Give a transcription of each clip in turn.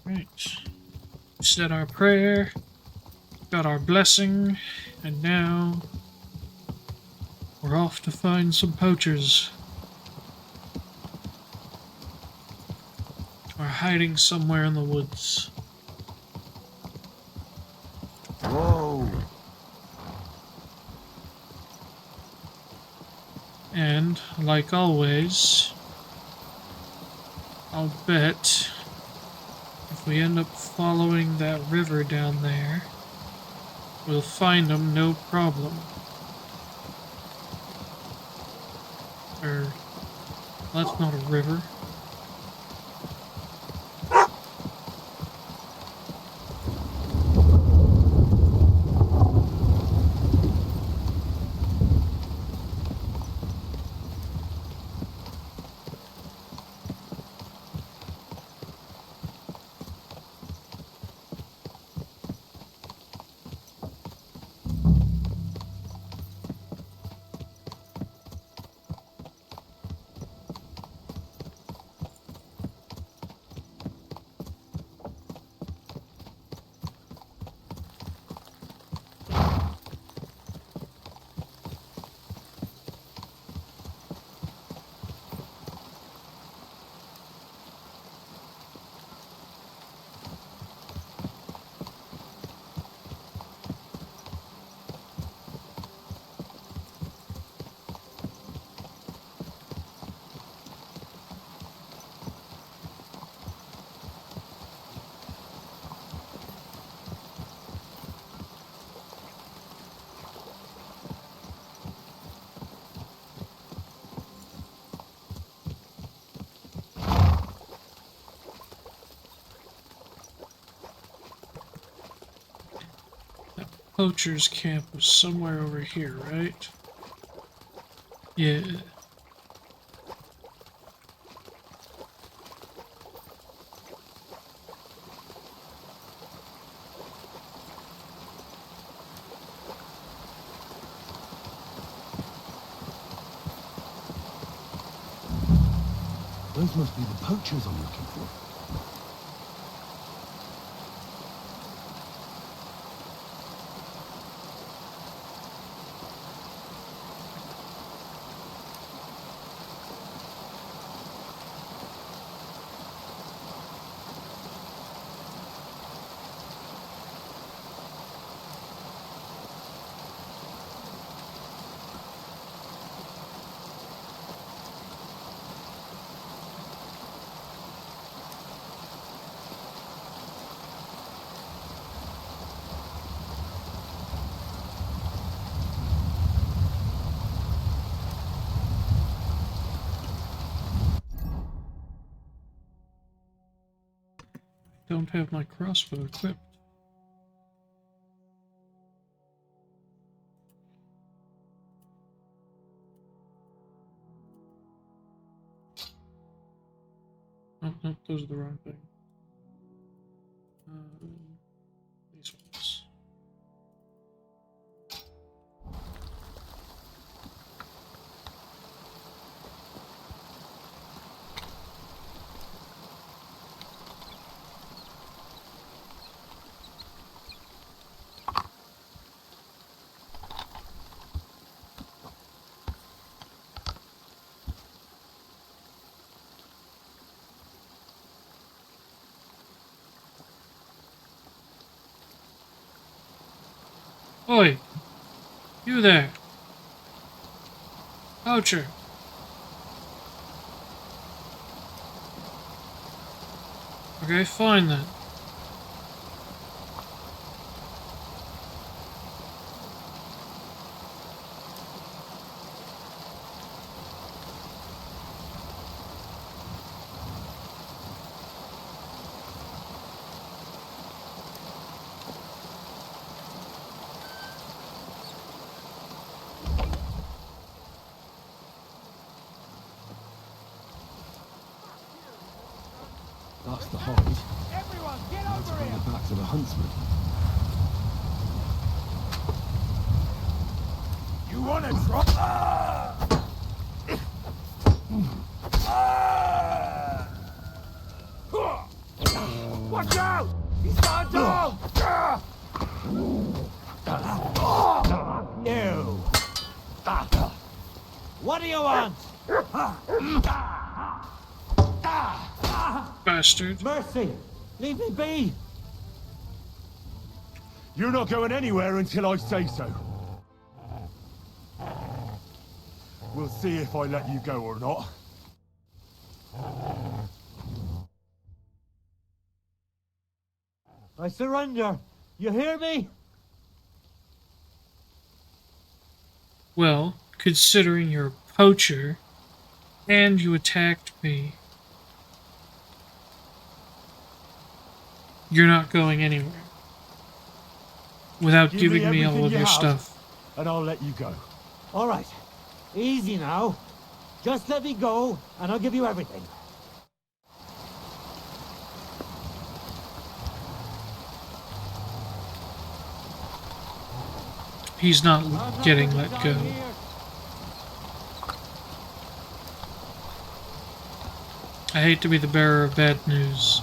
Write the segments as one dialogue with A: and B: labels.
A: Right. Said our prayer, got our blessing, and now we're off to find some poachers. We're hiding somewhere in the woods.
B: Whoa!
A: And, like always, I'll bet if we end up following that river down there, we'll find them no problem. Or, that's not a river. Poacher's camp was somewhere over here, right? Yeah.
B: Those must be the poachers I'm looking for.
A: Don't have my crossbow equipped. Oh, no, those are the wrong thing. These ones. Oi! You there! Poacher! Okay, fine then.
B: That's the hide.
C: Everyone, get
B: Now to
C: over
B: bring
C: here!
B: it back to the huntsman.
C: You wanna try? Watch out! He's gone down! You! What do you want?
A: Bastard.
C: Mercy! Leave me be!
D: You're not going anywhere until I say so. We'll see if I let you go or not.
C: I surrender! You hear me?
A: Well, considering you're a poacher, and you attacked me, you're not going anywhere without
D: Give
A: giving me all
D: everything
A: of
D: you
A: your
D: have,
A: stuff.
D: and I'll let you go.
C: Alright. Easy now. Just let me go, and I'll give you everything.
A: He's not
C: I'm not
A: getting
C: gonna
A: let
C: die
A: go.
C: here.
A: I hate to be the bearer of bad news.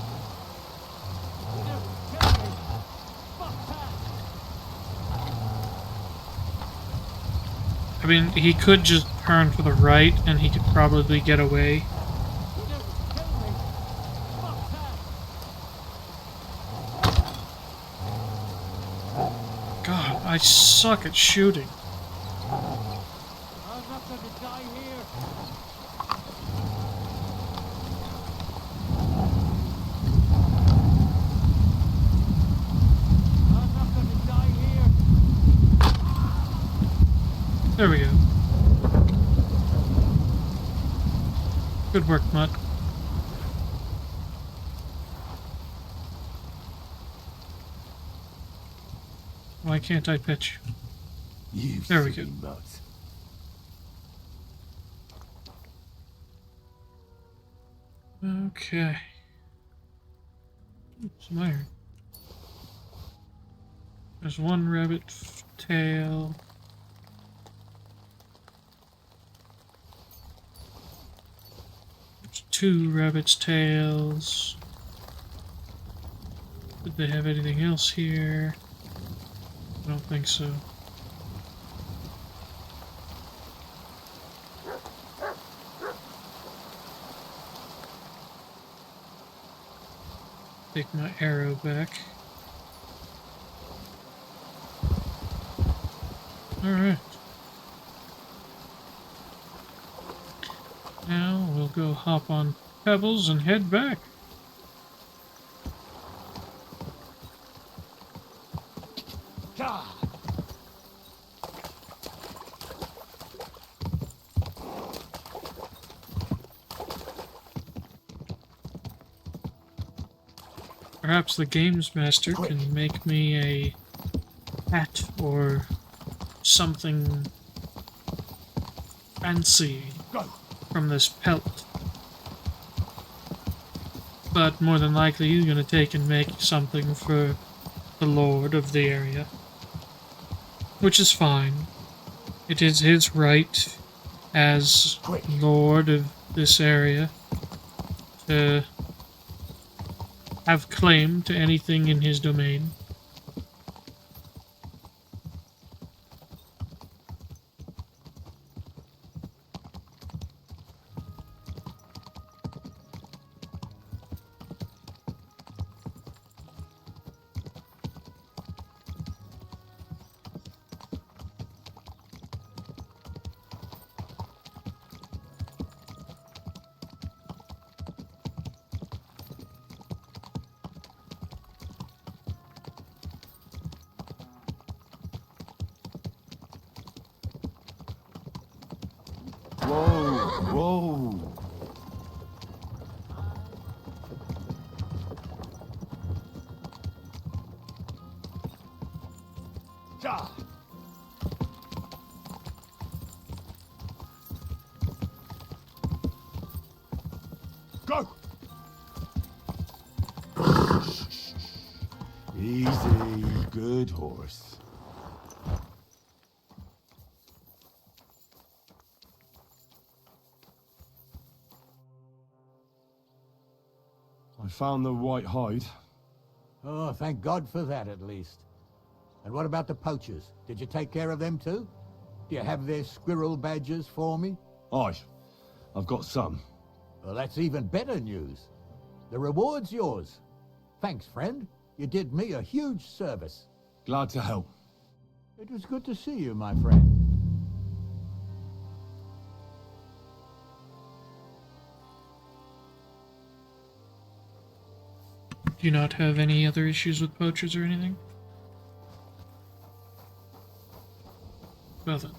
A: I mean, he could just turn to the right and he could probably get away. God, I suck at shooting.
C: I'm not going to die here. I'm not going to die here.
A: There we go. Good work, Mutt. Why can't I pitch?
D: You
A: There we
D: silly
A: go.
D: nut.
A: Okay. Some iron. There's one rabbit tail. There's two rabbit's tails. Did they have anything else here? I don't think so. Take my arrow back. Alright. Now we'll go hop on Pebbles and head back. Perhaps the games master can make me a hat or something fancy from this pelt. But more than likely he's going to take and make something for the lord of the area. Which is fine. It is his right as lord of this area to have claim to anything in his domain.
D: Whoa, whoa. Ja. Go. Easy, good horse. I found the white hide.
B: Oh, thank God for that at least. And what about the poachers? Did you take care of them too? Do you have their squirrel badges for me?
D: Aye, I've got some.
B: Well, that's even better news. The reward's yours. Thanks, friend. You did me a huge service.
D: Glad to help.
B: It was good to see you, my friend.
A: Do you not have any other issues with poachers or anything? Well then.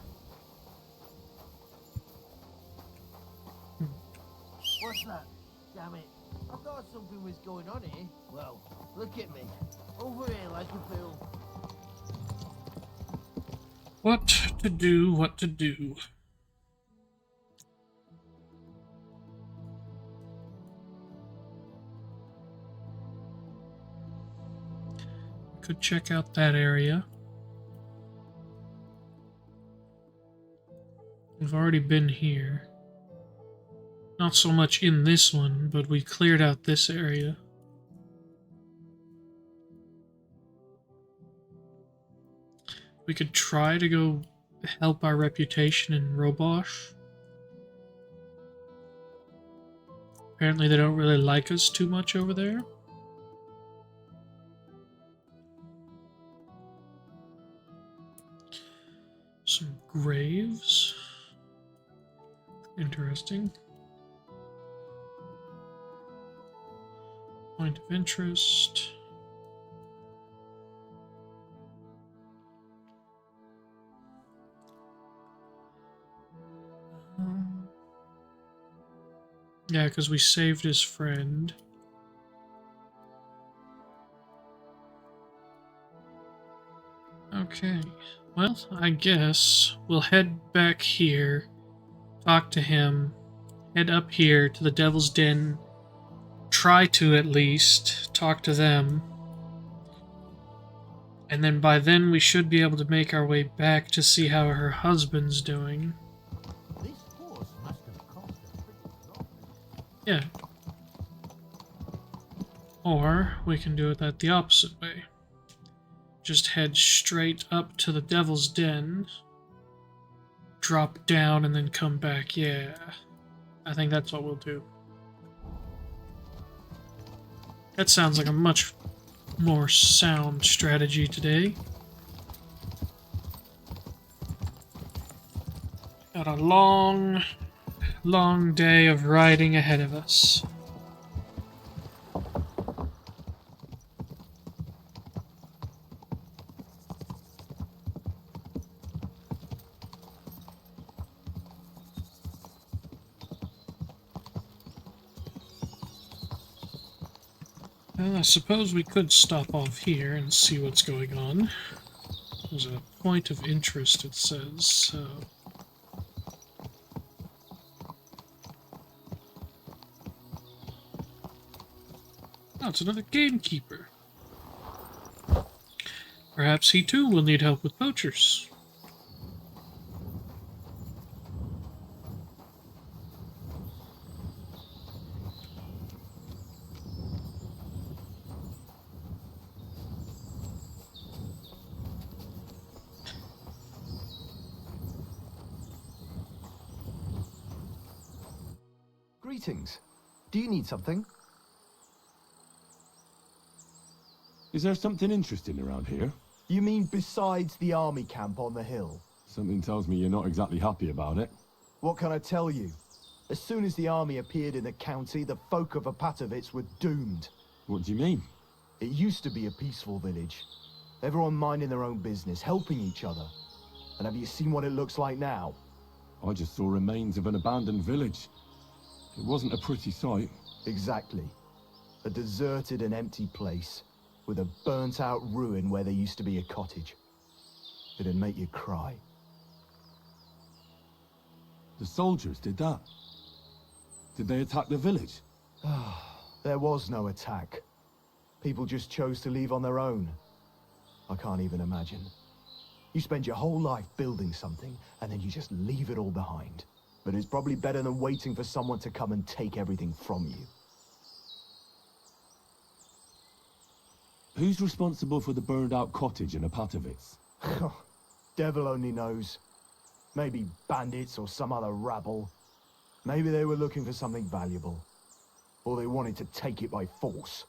E: What's that? Damn it. I thought something was going on here. Well, look at me. Over here like a fool.
A: What to do, what to do. Could check out that area. We've already been here. Not so much in this one, but we cleared out this area. We could try to go help our reputation in Robosh. Apparently they don't really like us too much over there. Some graves. Interesting. Point of interest. Yeah, because we saved his friend. Okay. Well, I guess we'll head back here, talk to him, head up here to the Devil's Den, try to at least talk to them, and then by then we should be able to make our way back to see how her husband's doing.
B: This horse must have cost a pretty lot.
A: Yeah. Or we can do it that the opposite way. Just head straight up to the Devil's Den, drop down, and then come back. Yeah, I think that's what we'll do. That sounds like a much more sound strategy today. Got a long, long day of riding ahead of us. Well, I suppose we could stop off here and see what's going on. There's a point of interest, it says, so... Oh, it's another gamekeeper. Perhaps he too will need help with poachers.
F: Greetings. Do you need something?
D: Is there something interesting around here?
F: You mean besides the army camp on the hill?
D: Something tells me you're not exactly happy about it.
F: What can I tell you? As soon as the army appeared in the county, the folk of Apatovitz were doomed.
D: What do you mean?
F: It used to be a peaceful village. Everyone minding their own business, helping each other. And have you seen what it looks like now?
D: I just saw remains of an abandoned village. It wasn't a pretty sight.
F: Exactly. A deserted and empty place, with a burnt-out ruin where there used to be a cottage. It'd make you cry.
D: The soldiers did that. Did they attack the village?
F: There was no attack. People just chose to leave on their own. I can't even imagine. You spend your whole life building something, and then you just leave it all behind. But it's probably better than waiting for someone to come and take everything from you.
D: Who's responsible for the burned-out cottage in Apatovitz?
F: Devil only knows. Maybe bandits or some other rabble. Maybe they were looking for something valuable. Or they wanted to take it by force.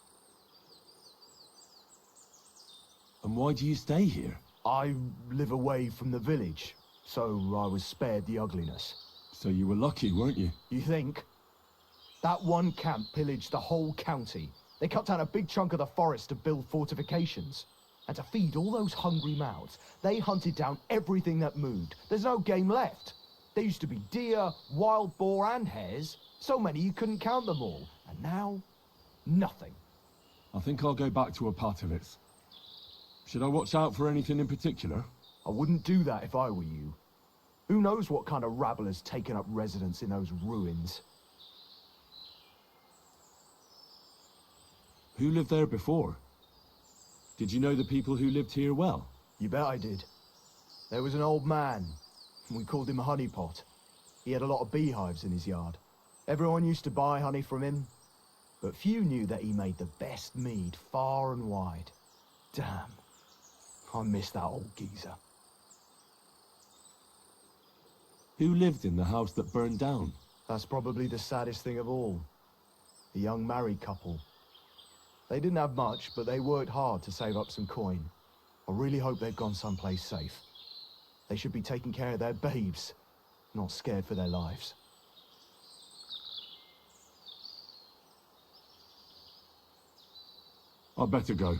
D: And why do you stay here?
F: I live away from the village, so I was spared the ugliness.
D: So you were lucky, weren't you?
F: You think? That one camp pillaged the whole county. They cut down a big chunk of the forest to build fortifications. And to feed all those hungry mouths, they hunted down everything that moved. There's no game left. There used to be deer, wild boar, and hares. So many you couldn't count them all. And now, nothing.
D: I think I'll go back to Apatovitz. Should I watch out for anything in particular?
F: I wouldn't do that if I were you. Who knows what kind of rabble has taken up residence in those ruins?
D: Who lived there before? Did you know the people who lived here well?
F: You bet I did. There was an old man. We called him Honeypot. He had a lot of beehives in his yard. Everyone used to buy honey from him, but few knew that he made the best mead far and wide. Damn. I miss that old geezer.
D: Who lived in the house that burned down?
F: That's probably the saddest thing of all. A young married couple. They didn't have much, but they worked hard to save up some coin. I really hope they've gone someplace safe. They should be taking care of their babes, not scared for their lives.
D: I'd better go.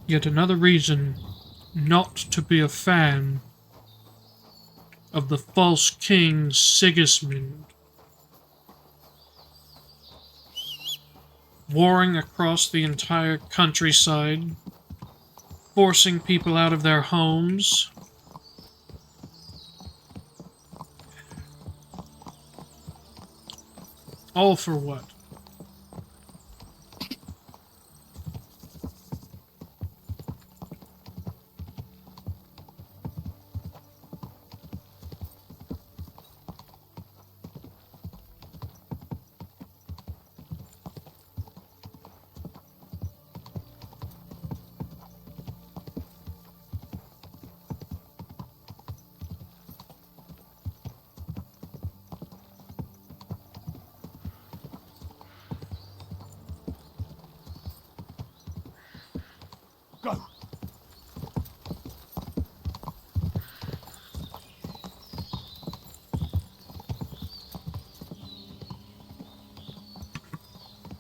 A: Yet another reason not to be a fan of the false king Sigismund. Warring across the entire countryside, forcing people out of their homes. All for what?
F: Go!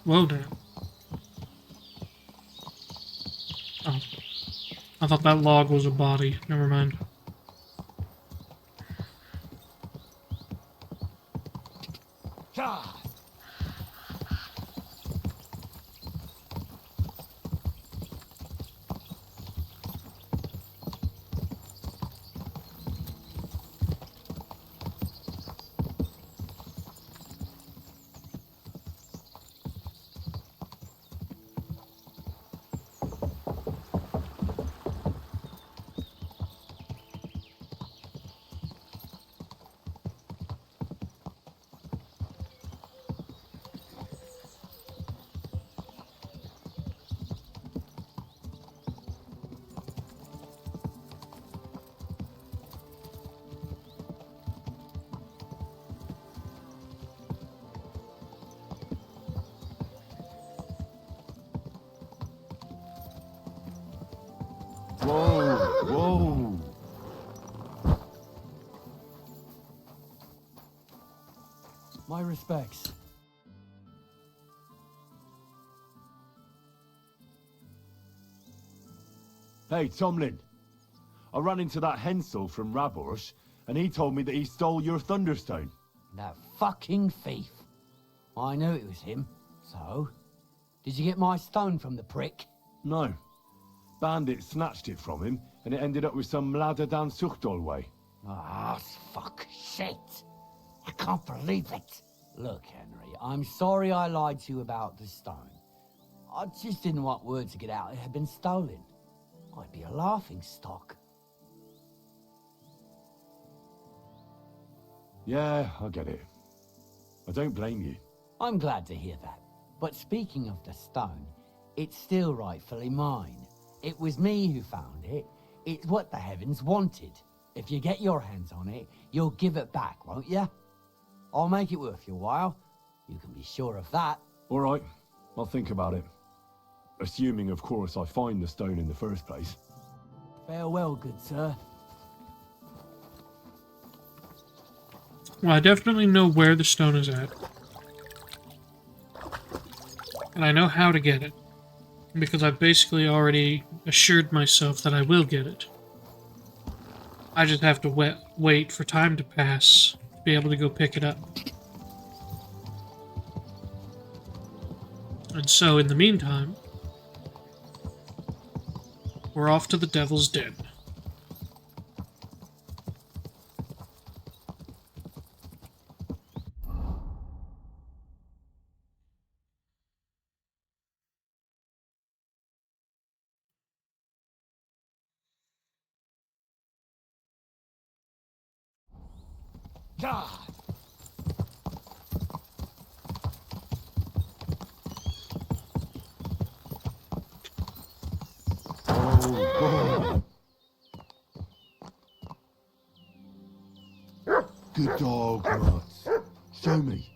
A: Whoa now. Oh. I thought that log was a body. Never mind.
F: Charge!
D: Whoa, whoa.
C: My respects.
D: Hey, Tomlin. I ran into that Hensel from Raborsh, and he told me that he stole your Thunderstone.
G: That fucking thief. I knew it was him. So, did you get my stone from the prick?
D: No. Bandits snatched it from him, and it ended up with some ladder down Suchdol way.
G: Ah, fuck shit. I can't believe it. Look, Henry, I'm sorry I lied to you about the stone. I just didn't want word to get out it had been stolen. I'd be a laughing stock.
D: Yeah, I get it. I don't blame you.
G: I'm glad to hear that. But speaking of the stone, it's still rightfully mine. It was me who found it. It's what the heavens wanted. If you get your hands on it, you'll give it back, won't you? I'll make it worth your while. You can be sure of that.
D: All right, I'll think about it. Assuming, of course, I find the stone in the first place.
G: Farewell, good sir.
A: Well, I definitely know where the stone is at. And I know how to get it. Because I've basically already assured myself that I will get it. I just have to wait for time to pass to be able to go pick it up. And so, in the meantime, we're off to the Devil's Den.
D: God! Oh, boy. Good dog, Mats. Show me.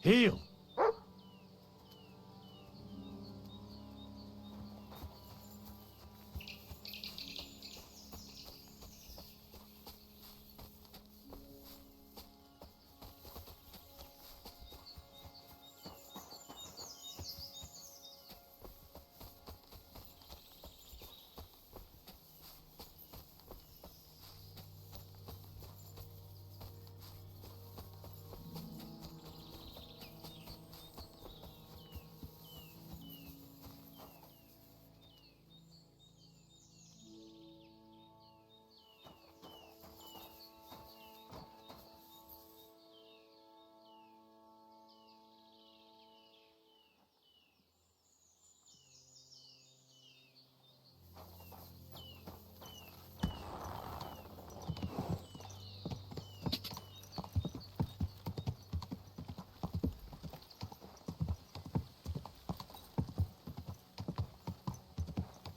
D: Heel.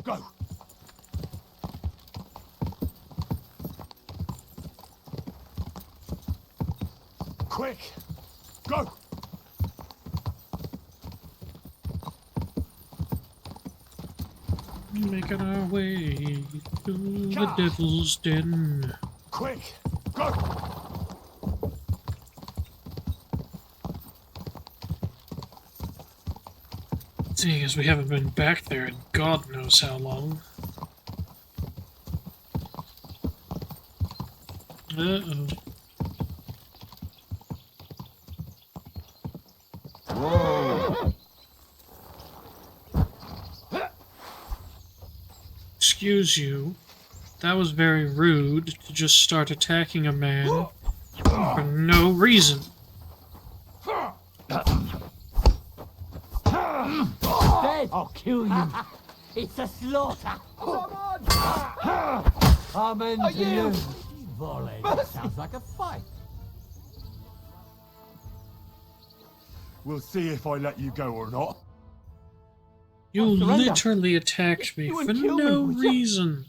D: Go. Quick. Go.
A: Making our way to the Devil's Den.
D: Quick. Go.
A: Seeing as we haven't been back there in God knows how long. Uh-oh.
D: Whoa.
A: Excuse you. That was very rude to just start attacking a man for no reason.
G: Dead! I'll kill you. It's a slaughter. Amen to you.
B: Volley, that sounds like a fight.
D: We'll see if I let you go or not.
A: You
G: surrender.
A: literally attacked me
G: You
A: for
G: wouldn't kill me,
A: no
G: would ya?
A: reason.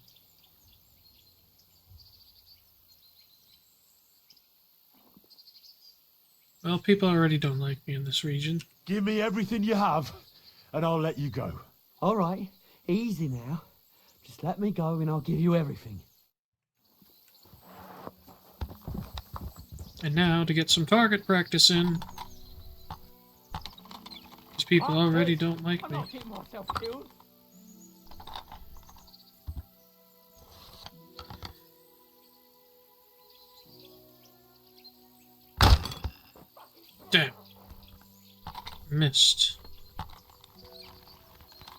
A: Well, people already don't like me in this region.
D: Give me everything you have, and I'll let you go.
G: All right, easy now. Just let me go and I'll give you everything.
A: And now, to get some target practice in, these people already don't like me.
G: getting myself killed.
A: Damn. Missed.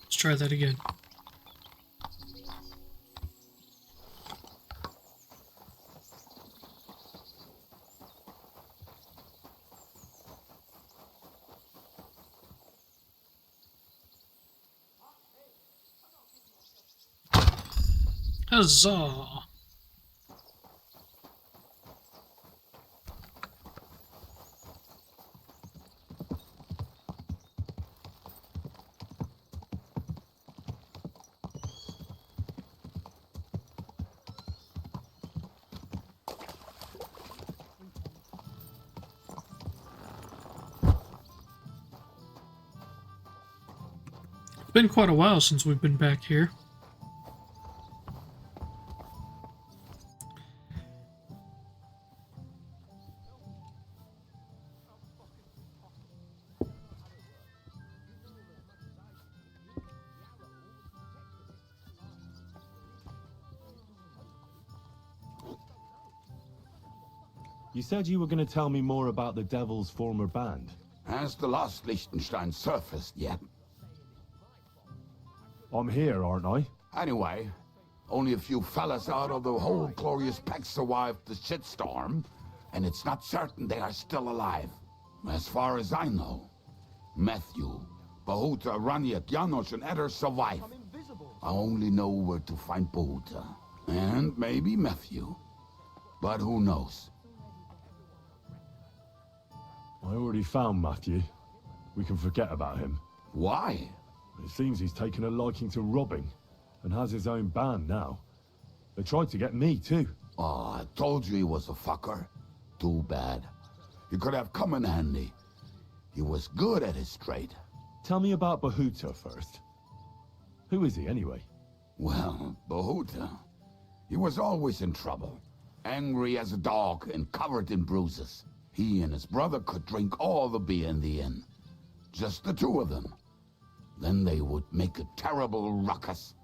A: Let's try that again. Huzzah! It's been quite a while since we've been back here.
D: You said you were going to tell me more about the Devil's former band.
H: Has the lost Liechtenstein surfaced yet?
D: I'm here, aren't I?
H: Anyway, only a few fellas out of the whole glorious pack survived the shitstorm, and it's not certain they are still alive. As far as I know, Matthew, Bahuta, Raniak, Janos, and Eder survive. I only know where to find Bahuta, and maybe Matthew. But who knows?
D: I already found Matthew. We can forget about him.
H: Why?
D: It seems he's taken a liking to robbing, and has his own band now. They tried to get me, too.
H: Oh, I told you he was a fucker. Too bad. He could have come in handy. He was good at his trade.
D: Tell me about Bahuta first. Who is he, anyway?
H: Well, Bahuta, he was always in trouble. Angry as a dog and covered in bruises. He and his brother could drink all the beer in the inn. Just the two of them. Then they would make a terrible ruckus.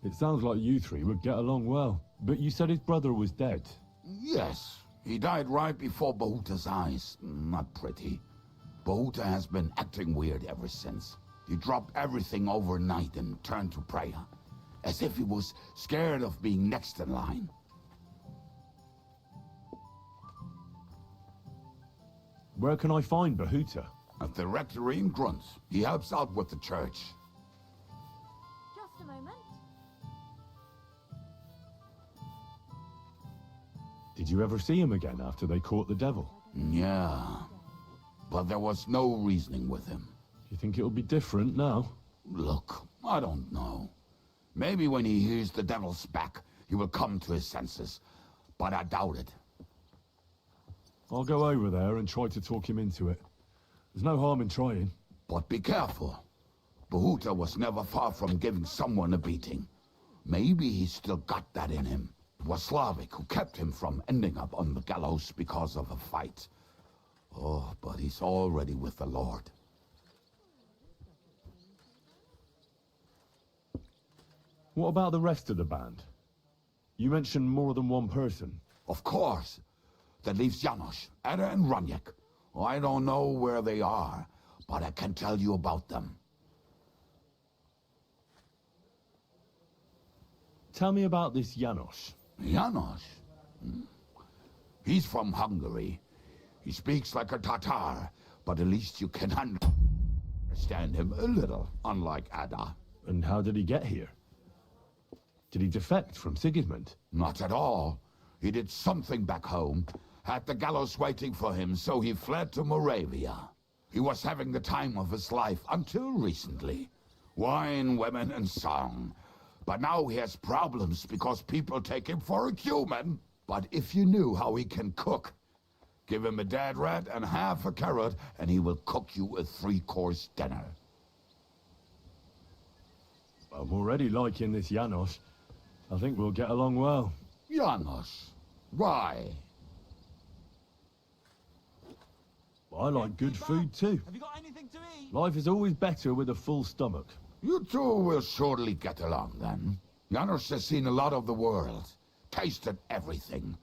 D: It sounds like you three would get along well. But you said his brother was dead.
H: Yes, he died right before Bahuta's eyes. Not pretty. Bahuta has been acting weird ever since. He dropped everything overnight and turned to prayer. As if he was scared of being next in line.
D: Where can I find Bahuta?
H: At the rectory in Grunts. He helps out with the church.
I: Just a moment.
D: Did you ever see him again after they caught the devil?
H: Yeah. But there was no reasoning with him.
D: You think it'll be different now?
H: Look, I don't know. Maybe when he hears the devil's back, he will come to his senses. But I doubt it.
D: I'll go over there and try to talk him into it. There's no harm in trying.
H: But be careful. Bahuta was never far from giving someone a beating. Maybe he's still got that in him. It was Slavik who kept him from ending up on the gallows because of a fight. Oh, but he's already with the Lord.
D: What about the rest of the band? You mentioned more than one person.
H: Of course. That leaves Janos, Eder, and Raniak. I don't know where they are, but I can tell you about them.
D: Tell me about this Janos.
H: Janos? He's from Hungary. He speaks like a Tatar, but at least you can understand him a little, unlike Ada.
D: And how did he get here? Did he defect from Sigismund?
H: Not at all. He did something back home, had the gallows waiting for him, so he fled to Moravia. He was having the time of his life until recently. Wine, women, and song. But now he has problems because people take him for a human. But if you knew how he can cook, give him a dead rat and half a carrot, and he will cook you a 3-course dinner.
D: I'm already liking this Janos. I think we'll get along well.
H: Janos. Why?
D: I like good food too.
C: Have you got anything to eat?
D: Life is always better with a full stomach.
H: You two will surely get along then. Janos has seen a lot of the world, tasted everything.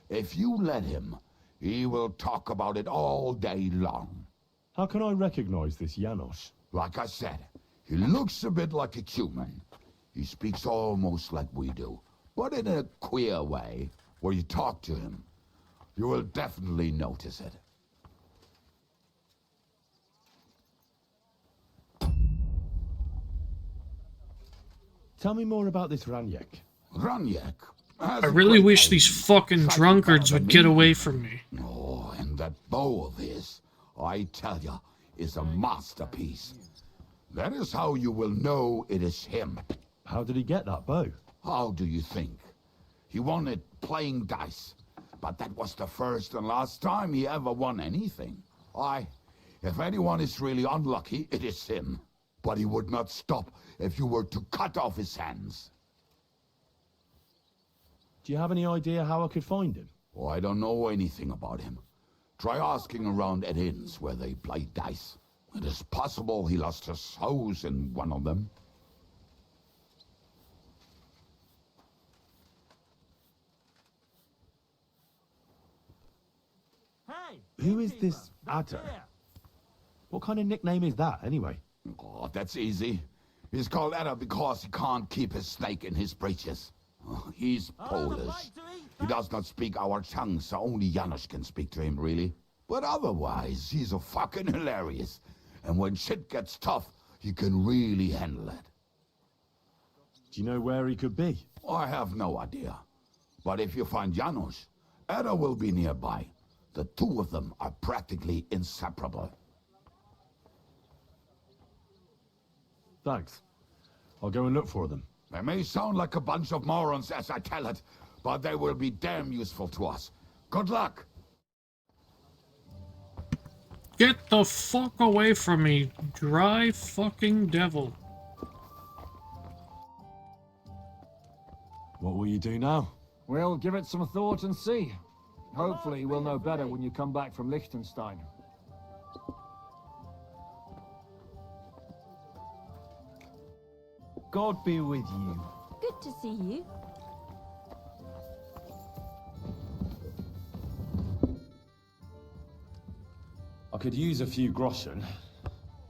H: If you let him, he will talk about it all day long.
D: How can I recognize this Janos?
H: Like I said, he looks a bit like a human. He speaks almost like we do, but in a queer way, where you talk to him. You will definitely notice it.
D: Tell me more about this Raniak.
H: Runyak.
A: I really wish these fucking drunkards would get away from me.
H: Oh, and that bow of his, I tell ya, is a masterpiece. That is how you will know it is him.
D: How did he get that bow?
H: How do you think? He won it playing dice. But that was the first and last time he ever won anything. If anyone is really unlucky, it is him. But he would not stop if you were to cut off his hands.
D: Do you have any idea how I could find him?
H: Oh, I don't know anything about him. Try asking around at inns where they play dice. It is possible he lost his hose in one of them.
E: Hey!
D: Who is this Adder? What kind of nickname is that, anyway?
H: Oh, that's easy. He's called Adder because he can't keep his snake in his breeches. Oh, he's Polish. He does not speak our tongue, so only Janusz can speak to him, really. But otherwise, he's a fucking hilarious. And when shit gets tough, he can really handle it.
D: Do you know where he could be?
H: I have no idea. But if you find Janusz, Adder will be nearby. The two of them are practically inseparable.
D: Thanks. I'll go and look for them.
H: They may sound like a bunch of morons as I tell it, but they will be damn useful to us. Good luck!
A: Get the fuck away from me, dry fucking devil.
D: What will you do now?
J: We'll give it some thought and see. Hopefully we'll know better when you come back from Liechtenstein.
F: God be with you.
I: Good to see you.
D: I could use a few groschen. Do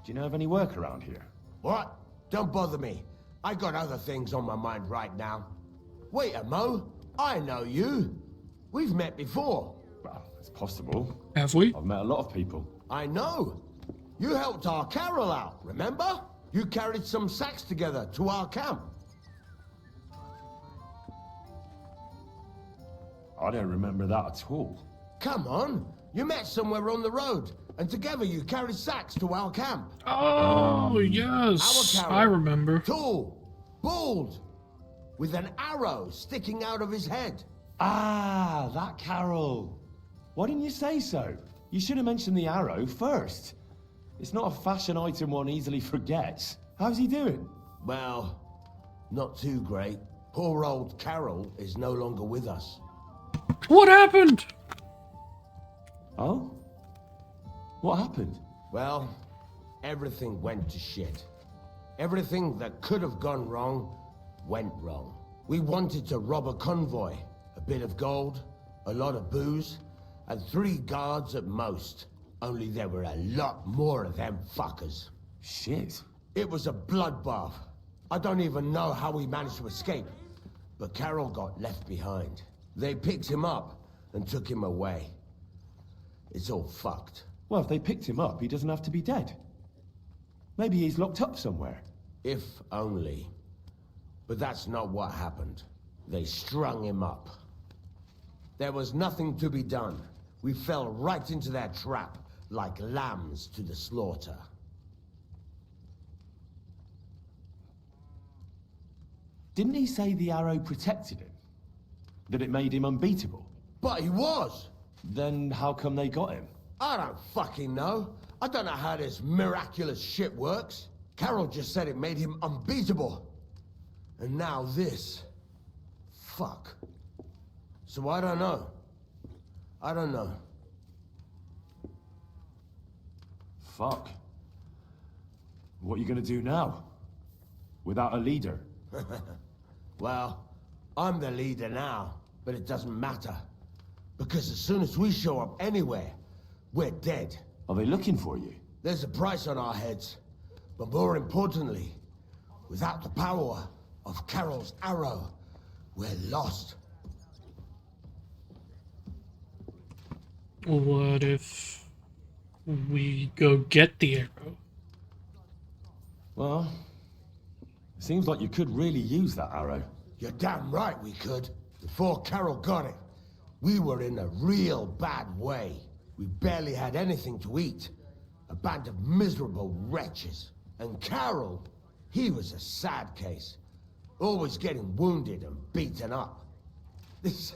D: you know of any work around here?
B: What? Don't bother me. I got other things on my mind right now. Wait a mo. I know you. We've met before.
D: Well, it's possible.
A: Have we?
D: I've met a lot of people.
B: I know. You helped our Carol out, remember? You carried some sacks together to our camp.
D: I don't remember that at all.
B: Come on. You met somewhere on the road, and together you carried sacks to our camp.
A: Oh, yes.
B: Our Carol.
A: I remember.
B: Tall, bald, with an arrow sticking out of his head.
D: Ah, that Carol. Why didn't you say so? You should have mentioned the arrow first. It's not a fashion item one easily forgets. How's he doing?
B: Well, not too great. Poor old Carol is no longer with us.
A: What happened?
D: Oh? What happened?
B: Well, everything went to shit. Everything that could have gone wrong, went wrong. We wanted to rob a convoy. A bit of gold, a lot of booze, and 3 guards at most. Only there were a lot more of them fuckers.
D: Shit.
B: It was a bloodbath. I don't even know how we managed to escape. But Carol got left behind. They picked him up and took him away. It's all fucked.
D: Well, if they picked him up, he doesn't have to be dead. Maybe he's locked up somewhere.
B: If only. But that's not what happened. They strung him up. There was nothing to be done. We fell right into their trap, like lambs to the slaughter.
D: Didn't he say the arrow protected him? That it made him unbeatable?
B: But he was!
D: Then how come they got him?
B: I don't fucking know. I don't know how this miraculous shit works. Carol just said it made him unbeatable. And now this. Fuck. So I don't know. I don't know.
D: Fuck. What are you gonna do now? Without a leader?
B: Well, I'm the leader now, but it doesn't matter. Because as soon as we show up anywhere, we're dead.
D: Are they looking for you?
B: There's a price on our heads. But more importantly, without the power of Carol's arrow, we're lost.
A: What if we go get the arrow?
D: Well, it seems like you could really use that arrow.
B: You're damn right we could. Before Carol got it, we were in a real bad way. We barely had anything to eat. A band of miserable wretches. And Carol, he was a sad case. Always getting wounded and beaten up. This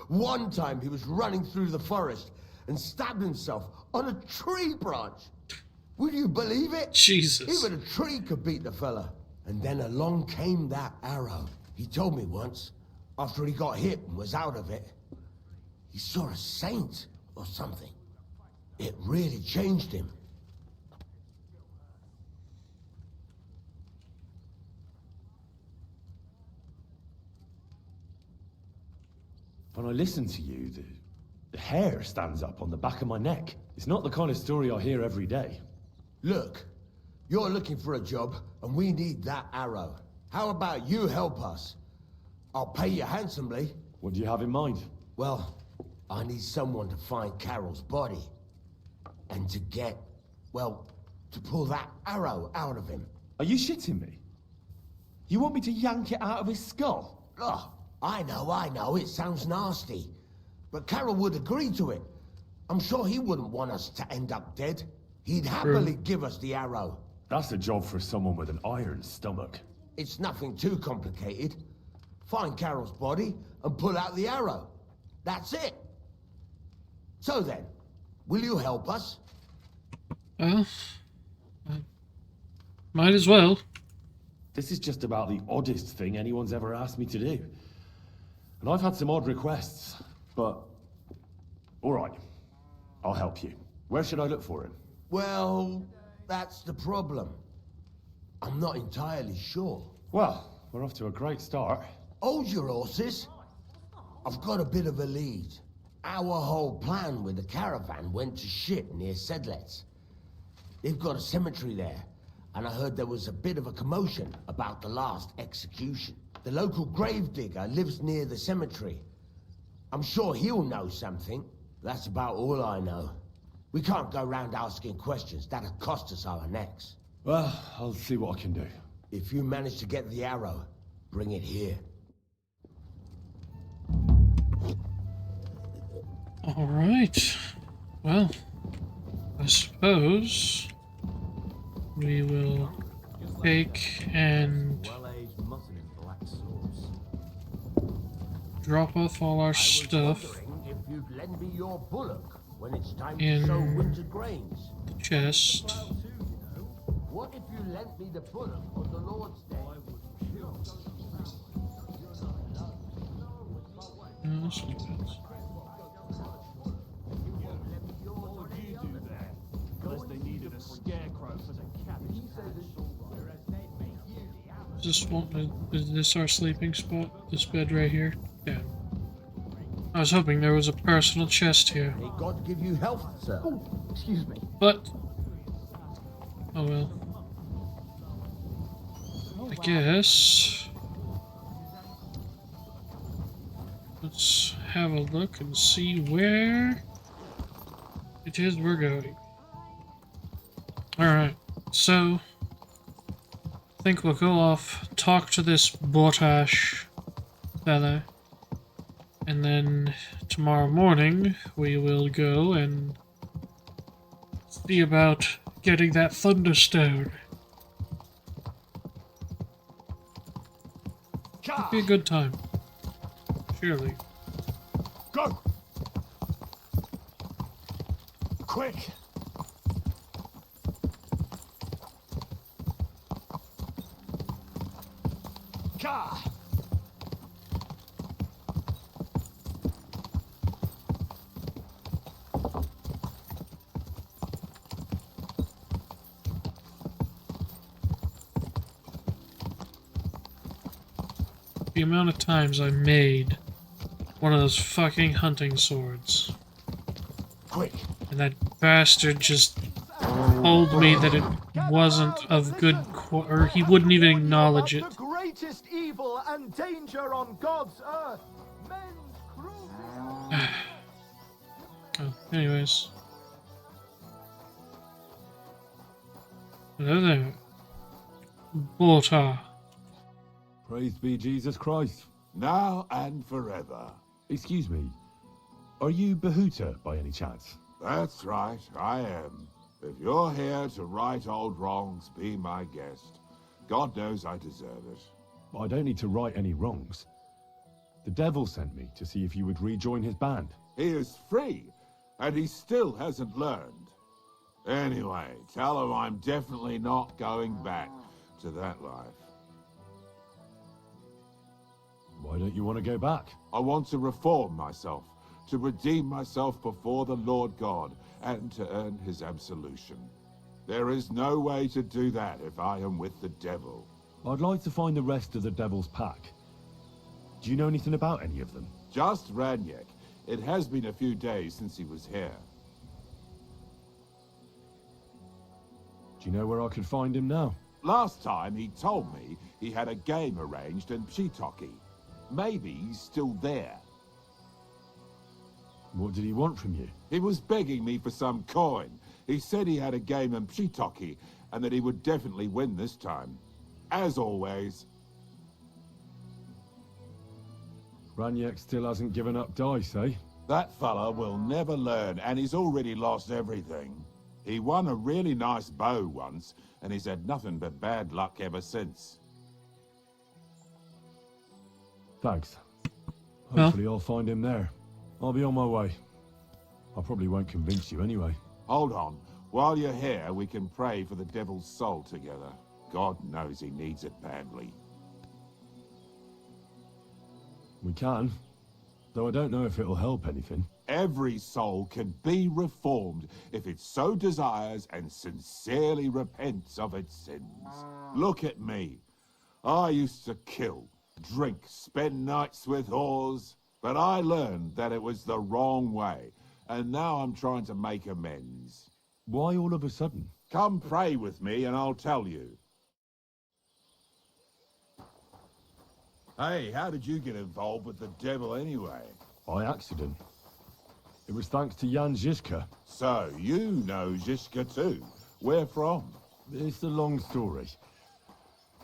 B: one time he was running through the forest and stabbed himself on a tree branch. Would you believe it?
A: Jesus.
B: Even a tree could beat the fella. And then along came that arrow. He told me once, after he got hit and was out of it, he saw a saint or something. It really changed him.
D: When I listen to you, the hair stands up on the back of my neck. It's not the kind of story I hear every day.
B: Look, you're looking for a job, and we need that arrow. How about you help us? I'll pay you handsomely.
D: What do you have in mind?
B: Well, I need someone to find Carol's body. And to get, well, to pull that arrow out of him.
D: Are you shitting me? You want me to yank it out of his skull?
B: Oh, I know, it sounds nasty. But Carol would agree to it. I'm sure he wouldn't want us to end up dead. He'd happily give us the arrow.
D: That's a job for someone with an iron stomach.
B: It's nothing too complicated. Find Carol's body and pull out the arrow. That's it. So then, will you help us?
A: Well, might as well.
D: This is just about the oddest thing anyone's ever asked me to do. And I've had some odd requests, but... Alright, I'll help you. Where should I look for him?
B: Well, that's the problem. I'm not entirely sure.
D: Well, we're off to a great start.
B: Hold your horses. I've got a bit of a lead. Our whole plan with the caravan went to shit near Sedlets. They've got a cemetery there, and I heard there was a bit of a commotion about the last execution. The local gravedigger lives near the cemetery. I'm sure he'll know something. That's about all I know. We can't go round asking questions. That'll cost us our necks.
D: Well, I'll see what I can do.
B: If you manage to get the arrow, bring it here.
A: All right. Well, I suppose we will take and drop off all our stuff
B: If you'd lend me your bullock when it's time
A: in
B: to sow winter grains.
A: the chest.
B: What if you lent me the bullock on the Lord's Day?
A: No, let's do that. Is this our sleeping spot? This bed right here? Yeah. I was hoping there was a personal chest here.
B: May God give you health, sir.
E: Oh, excuse me.
A: But oh well. I guess let's have a look and see where it is we're going. Alright, so I think we'll go off, talk to this Bortash fella, and then tomorrow morning we will go and see about getting that Thunderstone. It'd be a good time. Surely.
D: Go! Quick! Car!
A: The amount of times I made one of those fucking hunting swords.
D: Quick!
A: And that bastard just told me that it wasn't of good or he wouldn't even acknowledge it.
K: The greatest evil and danger on God's earth. Men's cruelty.
A: Oh, anyways. Hello there. Borta.
D: Praised be Jesus Christ.
H: Now and forever.
D: Excuse me, are you Bahuta by any chance?
H: That's right, I am. If you're here to right old wrongs, be my guest. God knows I deserve it.
D: I don't need to right any wrongs. The devil sent me to see if you would rejoin his band.
H: He is free, and he still hasn't learned. Anyway, tell him I'm definitely not going back to that life.
D: Why don't you want to go back?
H: I want to reform myself, to redeem myself before the Lord God, and to earn his absolution. There is no way to do that if I am with the devil.
D: I'd like to find the rest of the devil's pack. Do you know anything about any of them?
H: Just Ranyek. It has been a few days since he was here.
D: Do you know where I could find him now?
H: Last time he told me he had a game arranged in Pshitoki. Maybe he's still there.
D: What did he want from you?
H: He was begging me for some coin. He said he had a game in Pshitoki, and that he would definitely win this time. As always.
D: Ranyek still hasn't given up dice, eh?
H: That fella will never learn, and he's already lost everything. He won a really nice bow once, and he's had nothing but bad luck ever since.
D: Thanks.
A: Well.
D: Hopefully I'll find him there. I'll be on my way. I probably won't convince you anyway.
H: Hold on. While you're here, we can pray for the devil's soul together. God knows he needs it badly.
D: We can, though I don't know if it'll help anything.
H: Every soul can be reformed if it so desires and sincerely repents of its sins. Look at me. I used to kill, drink, spend nights with whores, but I learned that it was the wrong way, and now I'm trying to make amends.
D: Why all of a sudden?
H: Come pray with me and I'll tell you. Hey, how did you get involved with the devil anyway?
D: By accident. It was thanks to Jan Žižka.
H: So, you know Žižka too. Where from?
D: It's a long story.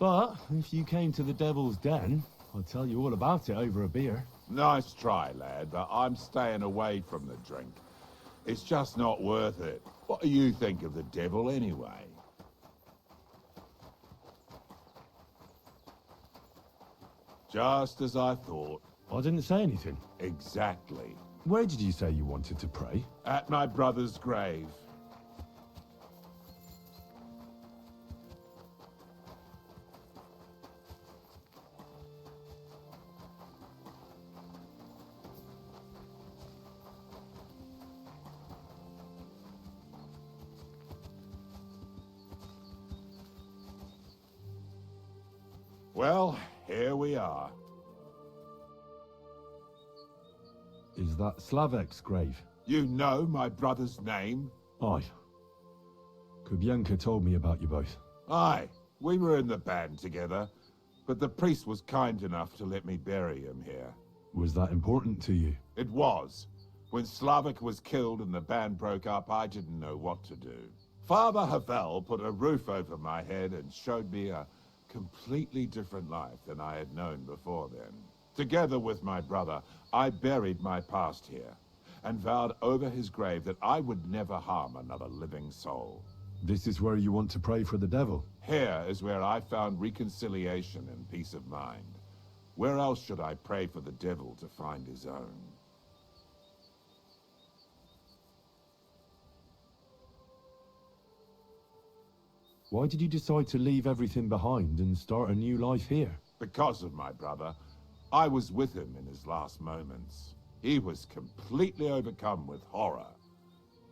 D: But if you came to the Devil's Den, I'll tell you all about it over a beer.
H: Nice try, lad, but I'm staying away from the drink. It's just not worth it. What do you think of the devil anyway? Just as I thought.
D: I didn't say anything.
H: Exactly.
D: Where did you say you wanted to pray?
H: At my brother's grave. Well, here we are.
D: Is that Slavek's grave?
H: You know my brother's name?
D: Aye. Kubienka told me about you both.
H: Aye, we were in the band together, but the priest was kind enough to let me bury him here.
D: Was that important to you?
H: It was. When Slavik was killed and the band broke up, I didn't know what to do. Father Havel put a roof over my head and showed me a completely different life than I had known before then. Together with my brother, I buried my past here, and vowed over his grave that I would never harm another living soul.
D: This is where you want to pray for the devil?
H: Here is where I found reconciliation and peace of mind. Where else should I pray for the devil to find his own?
D: Why did you decide to leave everything behind and start a new life here?
H: Because of my brother. I was with him in his last moments. He was completely overcome with horror.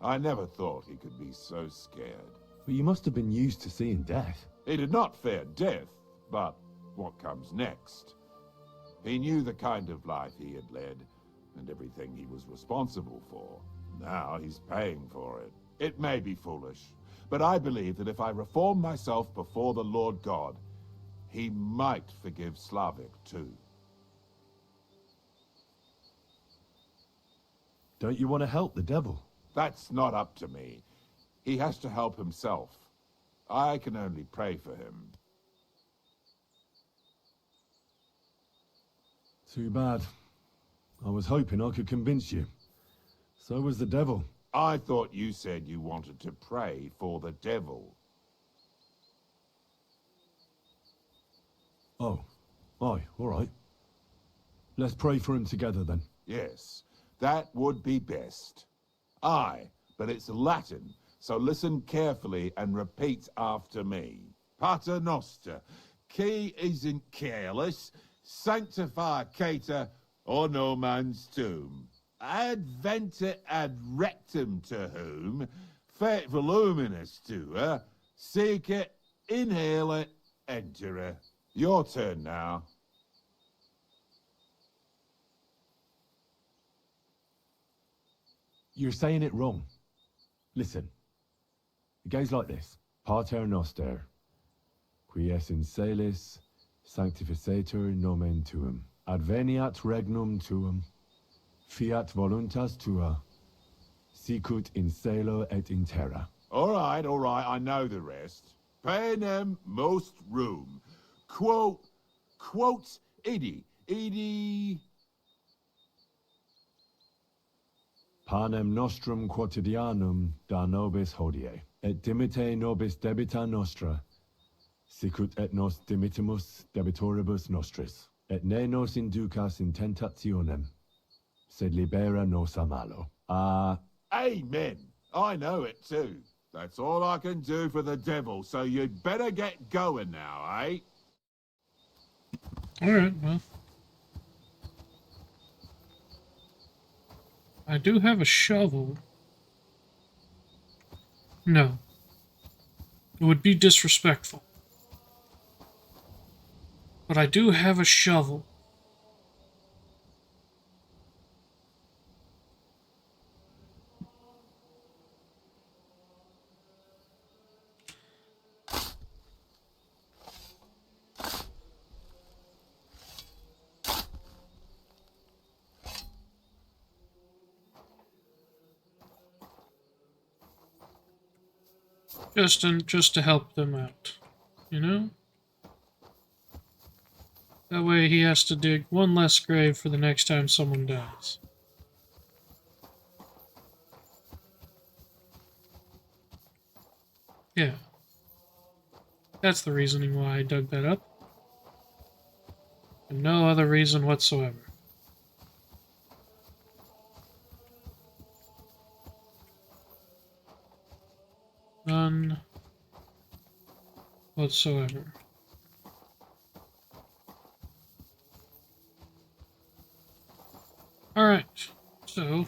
H: I never thought he could be so scared.
D: But you must have been used to seeing death.
H: He did not fear death, but what comes next? He knew the kind of life he had led, and everything he was responsible for. Now he's paying for it. It may be foolish, but I believe that if I reform myself before the Lord God, he might forgive Slavik too.
D: Don't you want to help the devil?
H: That's not up to me. He has to help himself. I can only pray for him.
D: Too bad. I was hoping I could convince you. So was the devil.
H: I thought you said you wanted to pray for the devil.
D: Oh. Aye, all right. Let's pray for him together then.
H: Yes, that would be best. Aye, but it's Latin, so listen carefully and repeat after me. Pater Noster, qui isn't careless, sanctify cater, or no man's tomb. Adventure ad rectum to whom, fet voluminous to her, seek it, inhale it, enter her. Your turn now.
D: You're saying it wrong. Listen. It goes like this. Pater Noster, qui es in celis, sanctificetur nomen tuum. Adveniat regnum tuum. Fiat voluntas tua. Sicut in cielo et in terra.
H: All right, I know the rest. Panem most room. Quote, idi.
D: Panem nostrum quotidianum da nobis hodie, et dimite nobis debita nostra, sicut et nos dimittimus debitoribus nostris, et ne nos inducas in tentationem, sed libera nos a malo.
H: Amen. I know it too. That's all I can do for the devil, so you'd better get going now, eh?
A: Alright, well. I do have a shovel. No. It would be disrespectful. But I do have a shovel. Just to help them out, you know? That way he has to dig one less grave for the next time someone dies. Yeah. That's the reasoning why I dug that up. And no other reason whatsoever. None whatsoever. Alright, so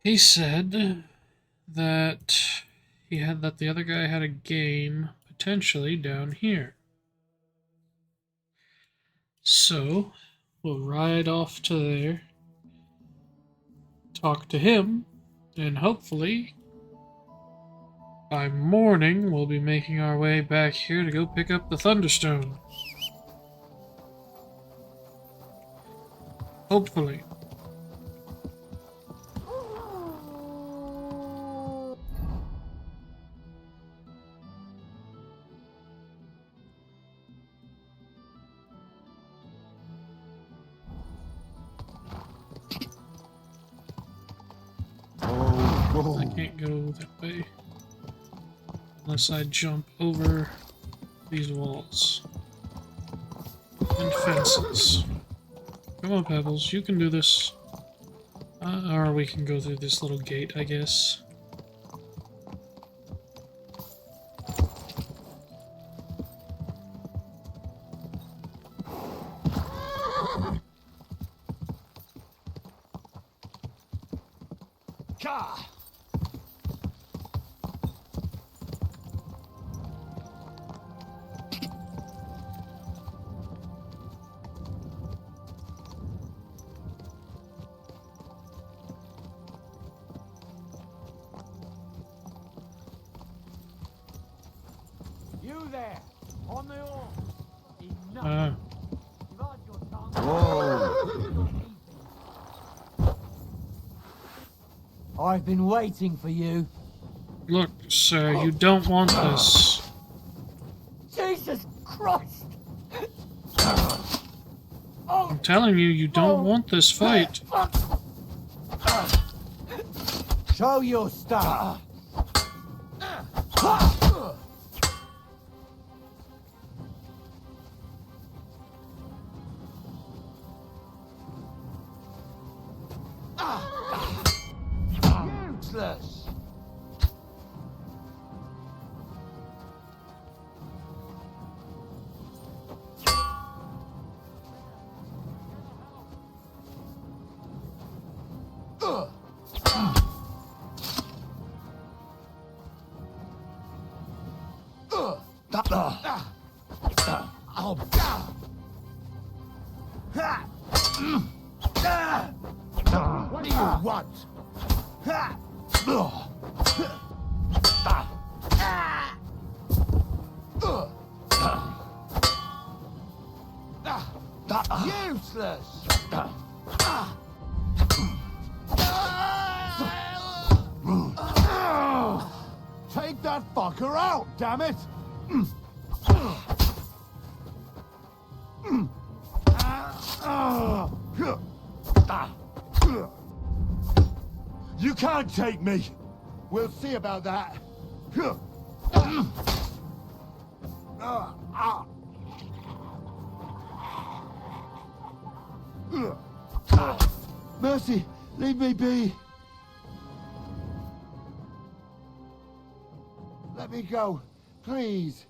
A: he said that the other guy had a game potentially down here. So we'll ride off to there, talk to him, and hopefully by morning we'll be making our way back here to go pick up the Thunderstone. Hopefully. I can't go that way unless I jump over these walls and fences. Come on, Pebbles, you can do this. Or we can go through this little gate, I guess.
C: You there, on the horse. Enough. You've had your tongue.
G: Whoa. I've been waiting for you.
A: Look, sir, you don't want this.
G: Jesus Christ!
A: I'm telling you, you don't want this fight.
C: Show your stuff.
B: Useless. What do you want? Useless.
K: Take that fucker out, damn it!
D: You can't take me!
K: We'll see about that.
D: Mercy, leave me be!
K: Let me go, please.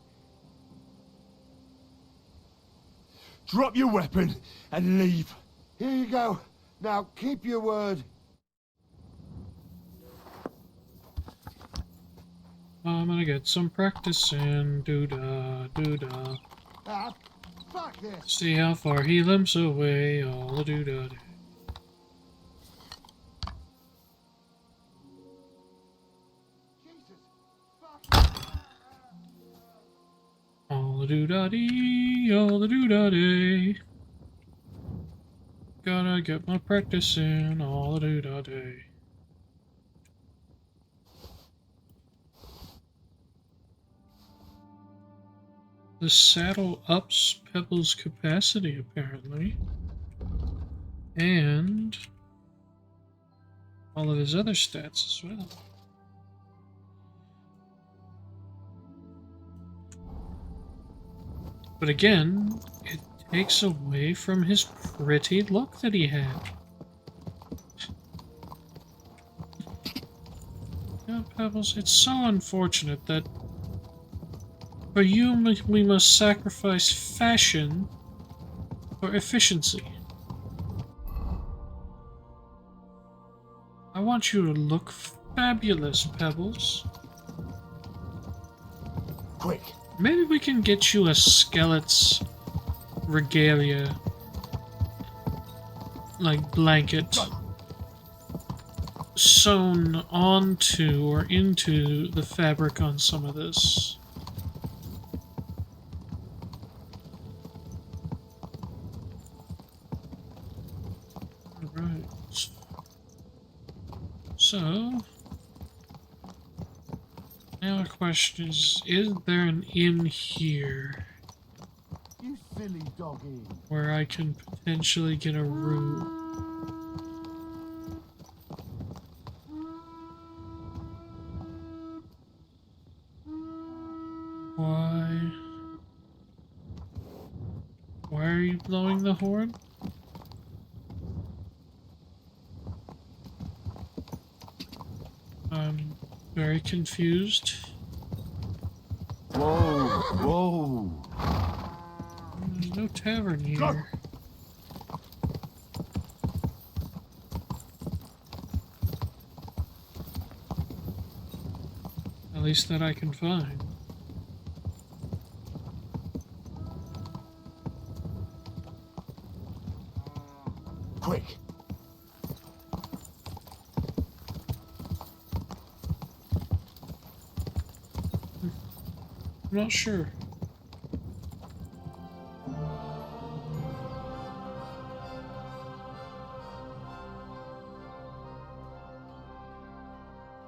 D: Drop your weapon and leave.
K: Here you go. Now keep your word.
A: I'm gonna get some practice in. Doo-dah, doo-dah.
K: Ah, fuck this.
A: See how far he limps away. All the doo-dah. All the doo-dah-dee, all the doo-dah-day. Gotta get my practice in. All the doo-dah-day. The saddle ups Pebble's capacity, apparently. And all of his other stats as well. But again, it takes away from his pretty look that he had. Yeah, Pebbles, it's so unfortunate that for you, we must sacrifice fashion for efficiency. I want you to look fabulous, Pebbles.
K: Quick.
A: Maybe we can get you a skeleton's regalia, like blanket, sewn onto or into the fabric on some of this. Alright. So, now the question is there an inn here
K: You silly doggy.
A: where I can potentially get a room? Why are you blowing the horn? I'm very confused.
D: Whoa!
A: There's no tavern here. At least that I can find.
K: Quick.
A: I'm not sure.